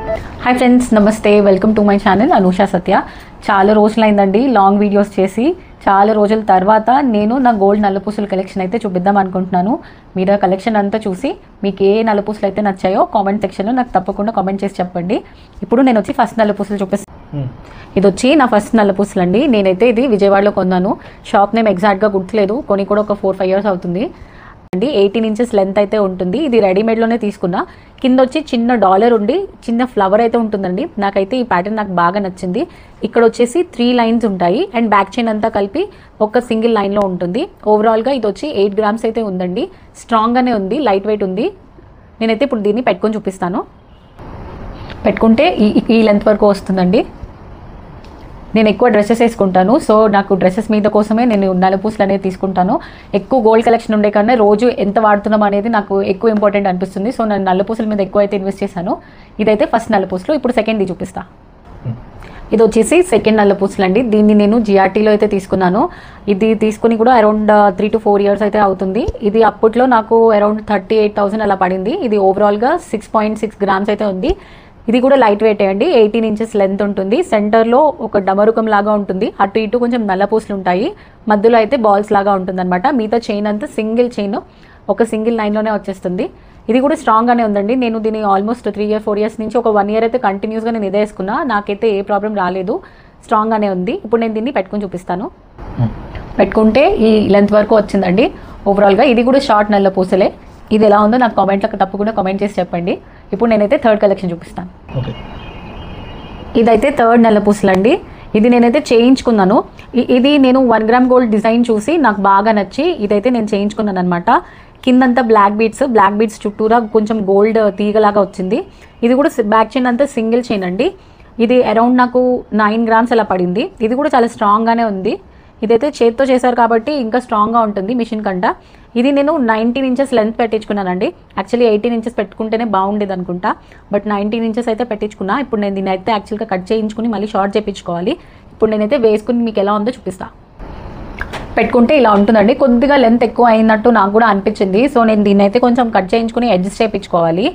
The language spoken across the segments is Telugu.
హాయ్ ఫ్రెండ్స్, నమస్తే. Welcome to my channel Anusha Satya. చాలా రోజులైందండి లాంగ్ వీడియోస్ చేసి. చాలా రోజుల తర్వాత నేను నా గోల్డ్ నల్లపూసల కలెక్షన్ అయితే చూపిద్దాం అనుకుంటున్నాను. మీరు ఆ కలెక్షన్ అంతా చూసి మీకు ఏ నల్లపూసలు అయితే నచ్చాయో కామెంట్ సెక్షన్లో నాకు తప్పకుండా కామెంట్ చేసి చెప్పండి. ఇప్పుడు నేను వచ్చి ఫస్ట్ నల్లపూసలు చూపిస్తాను. ఇది వచ్చి నా ఫస్ట్ నల్లపూసలు అండి. నేనైతే ఇది విజయవాడలో కొన్నాను. షాప్ నేమ్ ఎగ్జాక్ట్గా గుర్తులేదు, కొని కూడా ఒక 4-5 years అవుతుంది అండి. 18 inches లెంత్ అయితే ఉంటుంది. ఇది రెడీమేడ్లోనే తీసుకున్నా. కింద వచ్చి చిన్న డాలర్ ఉండి చిన్న ఫ్లవర్ అయితే ఉంటుందండి. నాకైతే ఈ ప్యాటర్న్ నాకు బాగా నచ్చింది. ఇక్కడ వచ్చేసి 3 lines ఉంటాయి అండ్ బ్యాక్ చైన్ అంతా కలిపి ఒక సింగిల్ లైన్లో ఉంటుంది. ఓవరాల్గా ఇది వచ్చి 8 grams అయితే ఉందండి. స్ట్రాంగ్గానే ఉంది, లైట్ వెయిట్ ఉంది. నేనైతే ఇప్పుడు దీన్ని పెట్టుకొని చూపిస్తాను. పెట్టుకుంటే ఈ లెంత్ వరకు వస్తుందండి. నేను ఎక్కువ డ్రెస్సెస్ వేసుకుంటాను, సో నాకు డ్రెస్సెస్ మీద కోసమే నేను నల్లపూసలు అనేది తీసుకుంటాను. ఎక్కువ గోల్డ్ కలెక్షన్ ఉండే కన్నా రోజు ఎంత వాడుతున్నాం అనేది నాకు ఎక్కువ ఇంపార్టెంట్ అనిపిస్తుంది. సో నేను నల్లపూసల మీద ఎక్కువ అయితే ఇన్వెస్ట్ చేశాను. ఇదైతే ఫస్ట్ నల్లపూసలు. ఇప్పుడు సెకండ్ది చూపిస్తా. ఇది వచ్చేసి సెకండ్ నల్లపూసలు అండి. దీన్ని నేను జిఆర్టీలో అయితే తీసుకున్నాను. ఇది తీసుకుని కూడా అరౌండ్ 3 to 4 years అయితే అవుతుంది. ఇది అప్పట్లో నాకు అరౌండ్ 38,000 అలా పడింది. ఇది ఓవరాల్గా 6.6 grams అయితే ఉంది. ఇది కూడా లైట్ వెయిట్ అండి. 18 inches లెంత్ ఉంటుంది. సెంటర్లో ఒక డమరుకం లాగా ఉంటుంది. అటు ఇటు కొంచెం నల్లపూసలు ఉంటాయి. మధ్యలో అయితే బాల్స్ లాగా ఉంటుంది అనమాట. మిగతా చైన్ అంతా సింగిల్ చైన్, ఒక సింగిల్ లైన్లోనే వచ్చేస్తుంది. ఇది కూడా స్ట్రాంగ్గానే ఉందండి. నేను దీన్ని ఆల్మోస్ట్ 3-4 years నుంచి ఒక 1 year అయితే కంటిన్యూస్గా నేను ఇదే వేసుకున్నా. నాకైతే ఏ ప్రాబ్లం రాలేదు, స్ట్రాంగ్గానే ఉంది. ఇప్పుడు నేను దీన్ని పెట్టుకుని చూపిస్తాను. పెట్టుకుంటే ఈ లెంత్ వరకు వచ్చిందండి ఓవరాల్గా. ఇది కూడా షార్ట్ నల్లపూసలే. ఇది ఎలా ఉందో నాకు కామెంట్లో తప్పకుండా కామెంట్ చేసి చెప్పండి. ఇప్పుడు నేనైతే థర్డ్ కలెక్షన్ చూపిస్తాను. ఇదైతే థర్డ్ నల్లపూసలు అండి. ఇది నేనైతే చేయించుకున్నాను. ఇది నేను 1 gram గోల్డ్ డిజైన్ చూసి నాకు బాగా నచ్చి ఇదైతే నేను చేయించుకున్నాను అనమాట. కిందంతా బ్లాక్ బీడ్స్ చుట్టూరా కొంచెం గోల్డ్ తీగలాగా వచ్చింది. ఇది కూడా బ్యాక్ చైన్ అంతా సింగిల్ చైన్ అండి. ఇది అరౌండ్ నాకు 9 grams అలా పడింది. ఇది కూడా చాలా స్ట్రాంగ్గానే ఉంది. ఇదైతే చేతితో చేశారు కాబట్టి ఇంకా స్ట్రాంగ్గా ఉంటుంది మిషన్ కంట. ఇది నేను 19 inches లెంత్ పెట్టించుకున్నానండి. యాక్చువల్లీ 18 inches పెట్టుకుంటేనే బాగుండేది అనుకుంటా, బట్ 19 inches అయితే పెట్టించుకున్నా. ఇప్పుడు నేను దీన్ని అయితే యాక్చువల్గా కట్ చేయించుకుని మళ్ళీ షార్ట్ చేయించుకోవాలి. ఇప్పుడు నేనైతే వేసుకుని మీకు ఎలా ఉందో చూపిస్తా. పెట్టుకుంటే ఇలా ఉంటుందండి. కొద్దిగా లెంత్ ఎక్కువ అయినట్టు నాకు కూడా అనిపించింది. సో నేను దీన్ని అయితే కొంచెం కట్ చేయించుకుని అడ్జస్ట్ చేయించుకోవాలి.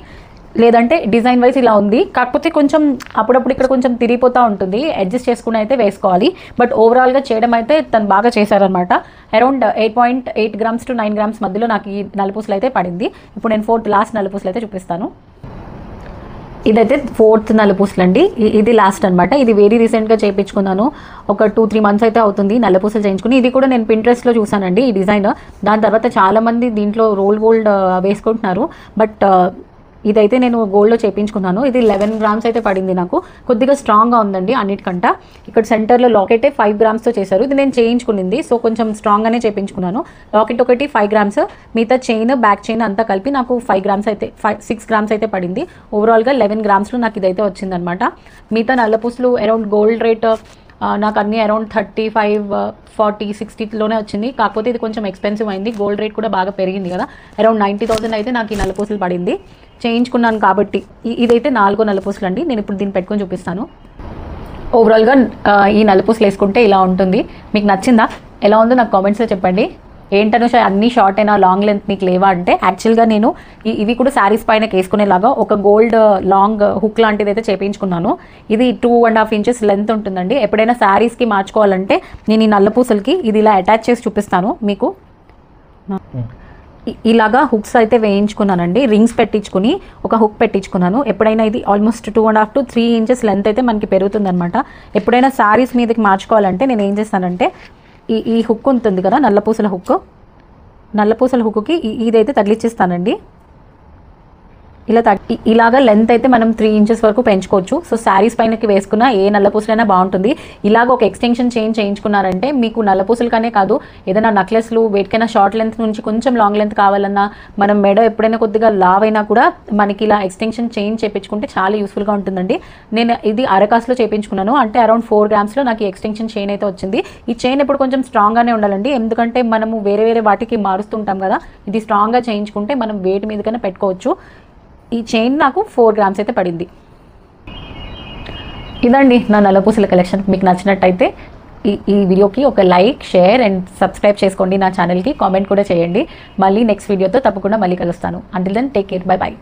లేదంటే డిజైన్ వైజ్ ఇలా ఉంది, కాకపోతే కొంచెం అప్పుడప్పుడు ఇక్కడ కొంచెం తిరిగిపోతూ ఉంటుంది. అడ్జస్ట్ చేసుకుని అయితే వేసుకోవాలి. బట్ ఓవరాల్గా చేయడం అయితే తను బాగా చేశారనమాట. అరౌండ్ 8.8 grams to 9 grams మధ్యలో నాకు ఈ నల్లపూసలు అయితే పడింది. ఇప్పుడు నేను ఫోర్త్ లాస్ట్ నల్లపూసలు అయితే చూపిస్తాను. ఇదైతే ఫోర్త్ నల్లపూసలు అండి. ఇది లాస్ట్ అనమాట. ఇది వెరీ రీసెంట్గా చేయించుకున్నాను. ఒక 2-3 months అయితే అవుతుంది నల్లపూసలు చేయించుకుని. ఇది కూడా నేను పింట్రెస్ట్లో చూసానండి ఈ డిజైన్. దాని తర్వాత చాలామంది దీంట్లో రోల్ గోల్డ్ వేసుకుంటున్నారు. బట్ ఇదైతే నేను గోల్డ్లో చేయించుకున్నాను. ఇది 11 grams అయితే పడింది నాకు. కొద్దిగా స్ట్రాంగ్గా ఉందండి అన్నిటికంట. ఇక్కడ సెంటర్లో లాకెట్ 5 gramsతో చేశారు. ఇది నేను చేయించుకునింది, సో కొంచెం స్ట్రాంగ్గానే చేయించుకున్నాను. లాకెట్ ఒకటి 5 grams, మిగతా చైన్ బ్యాక్ చైన్ అంతా కలిపి నాకు 6 grams అయితే పడింది. ఓవరాల్గా 11 gramsలో నాకు ఇదైతే వచ్చిందనమాట. మిగతా నల్లపూసలు అరౌండ్ గోల్డ్ రేట్ నాకు అన్నీ అరౌండ్ 35, 40, 60లోనే వచ్చింది. కాకపోతే ఇది కొంచెం ఎక్స్పెన్సివ్ అయింది. గోల్డ్ రేట్ కూడా బాగా పెరిగింది కదా. అరౌండ్ 90,000 అయితే నాకు ఈ నల్లపూసలు పడింది చేయించుకున్నాను కాబట్టి. ఇదైతే 4వ నల్లపూసలు అండి. నేను ఇప్పుడు దీన్ని పెట్టుకొని చూపిస్తాను. ఓవరాల్గా ఈ నల్లపూసలు వేసుకుంటే ఇలా ఉంటుంది. మీకు నచ్చిందా? ఎలా ఉందో నాకు కామెంట్స్లో చెప్పండి. ఏంటనో అన్ని షార్ట్ అయినా లాంగ్ లెంత్ మీకు లేవా అంటే, యాక్చువల్గా నేను ఇవి కూడా శారీస్ పైన వేసుకునేలాగా ఒక గోల్డ్ లాంగ్ హుక్ లాంటిది అయితే చేయించుకున్నాను. ఇది 2.5 inches లెంత్ ఉంటుందండి. ఎప్పుడైనా శారీస్కి మార్చుకోవాలంటే నేను ఈ నల్లపూసలకి ఇది ఇలా అటాచ్ చేసి చూపిస్తాను మీకు. ఇలాగా హుక్స్ అయితే వేయించుకున్నానండి. రింగ్స్ పెట్టించుకుని ఒక హుక్ పెట్టించుకున్నాను. ఎప్పుడైనా ఇది ఆల్మోస్ట్ 2.5 to 3 inches లెంత్ అయితే మనకి పెరుగుతుంది అనమాట. ఎప్పుడైనా శారీస్ మీదకి మార్చుకోవాలంటే నేను ఏం చేస్తానంటే ఈ హుక్ ఉంటుంది కదా, నల్లపూసల హుక్కి ఇదైతే తగిలిచ్చేస్తానండి. ఇలాగా లెంత్ అయితే మనం 3 inches వరకు పెంచుకోవచ్చు. సో శారీస్ పైనకి వేసుకున్న ఏ నల్లపూసలైనా బాగుంటుంది. ఇలాగ ఒక ఎక్స్టెన్షన్ చైన్ చేయించుకున్నారంటే మీకు నల్లపూసలకనే కాదు, ఏదైనా నెక్లెస్లు వేటికైనా షార్ట్ లెంత్ నుంచి కొంచెం లాంగ్ లెంత్ కావాలన్నా, మనం మెడ ఎప్పుడైనా కొద్దిగా లావ్ అయినా కూడా మనకి ఇలా ఎక్స్టెన్షన్ చైన్ చేయించుకుంటే చాలా యూస్ఫుల్గా ఉంటుందండి. నేను ఇది అరకాస్లో చేయించుకున్నాను. అంటే అరౌండ్ 4 gramsలో నాకు ఈ ఎక్స్టెన్షన్ చైన్ అయితే వచ్చింది. ఈ చైన్ ఇప్పుడు కొంచెం స్ట్రాంగ్గానే ఉండాలండి, ఎందుకంటే మనము వేరే వాటికి మారుస్తుంటాం కదా. ఇది స్ట్రాంగ్గా చేయించుకుంటే మనం వేటి మీదకైనా పెట్టుకోవచ్చు. ఈ చైన్ నాకు 4 grams అయితే పడింది. ఇదండి నా నల్లపూసల కలెక్షన్. మీకు నచ్చినట్టయితే ఈ వీడియోకి ఒక లైక్, షేర్ అండ్ సబ్స్క్రైబ్ చేసుకోండి నా ఛానల్కి. కామెంట్ కూడా చేయండి. మళ్ళీ నెక్స్ట్ వీడియోతో తప్పకుండా మళ్ళీ కలుస్తాను. Until then take care, bye by.